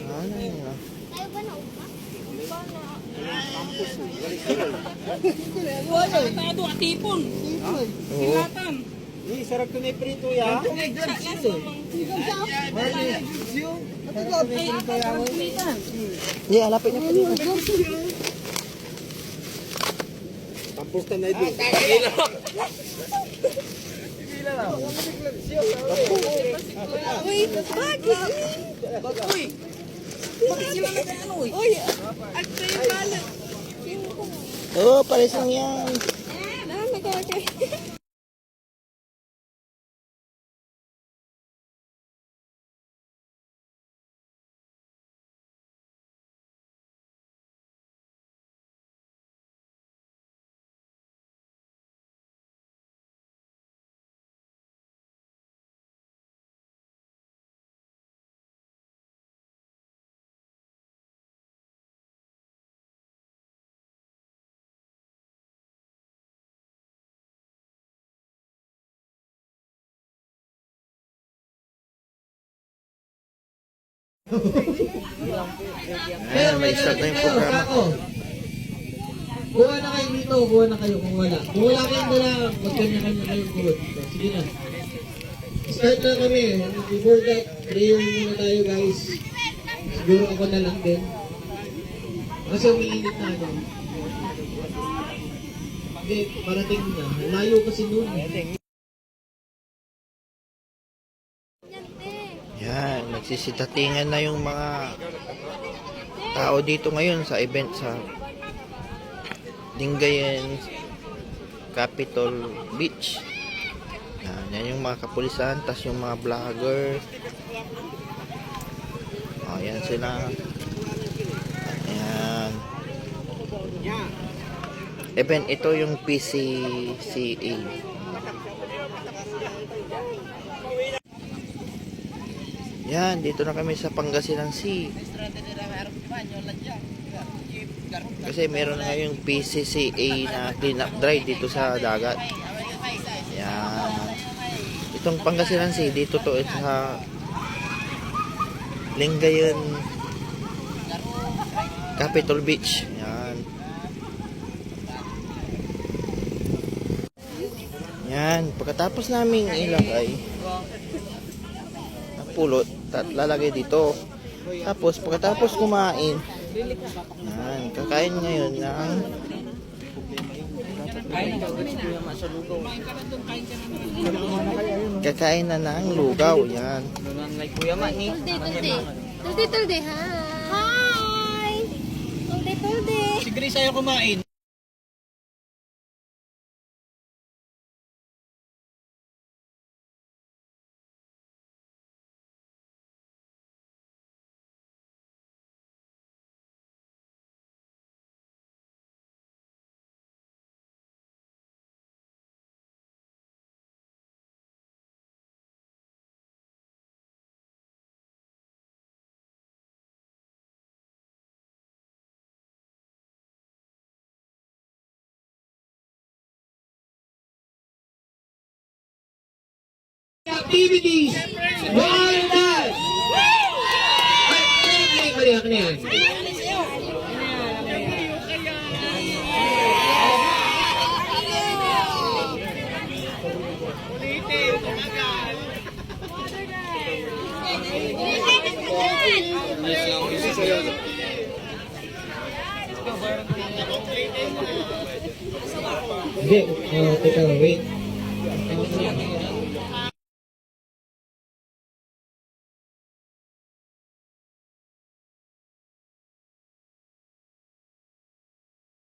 Ano yun ah? Tayo ba na upa? Wala, tado at tipon. Oo. Silatan. Sarap ko na iprito ya. Yeah, lapit niya pa dito. Tampos na ito. Uy, bakit? Uy! Bakit sila nag-ano eh? Uy, at tayo pala. Oo, pares lang yan. Dami ko okay. Ayan, may start na yung programa. Kuha na kayo dito, kuha na kayo kung wala. Kung wala kayong dala, magkanya-kanya kayong kuha. Sige na. Start na kami. Before that, prayer muna tayo guys. Siguro ako na lang din. Kasi umiinit na ako. Hindi, parating na. Layo kasi noon. Yan, nagsisitatingan na yung mga tao dito ngayon sa event sa Lingayen Capitol Beach. Yan yung mga kapulisan, tas yung mga vlogger. Ayan sila. Ayan. Event ito yung PCCA. Yan, dito na kami sa Pangasinan Sea. Kasi meron na ngayong PCCA na clean up drive dito sa dagat. Yan. Itong Pangasinan Sea, dito to sa Lingayen Capitol Beach. Yan. Yan. Pagkatapos naming ilagay ang pulot, lalagay dito. Tapos pagkatapos kumain, yan, kakain ngayon ng kakain na ng lugaw. Yan. Tulde, hi! Tulde. Si Grace ayaw kumain. Activities! All that! Ano yan? Hindi, teka, wait.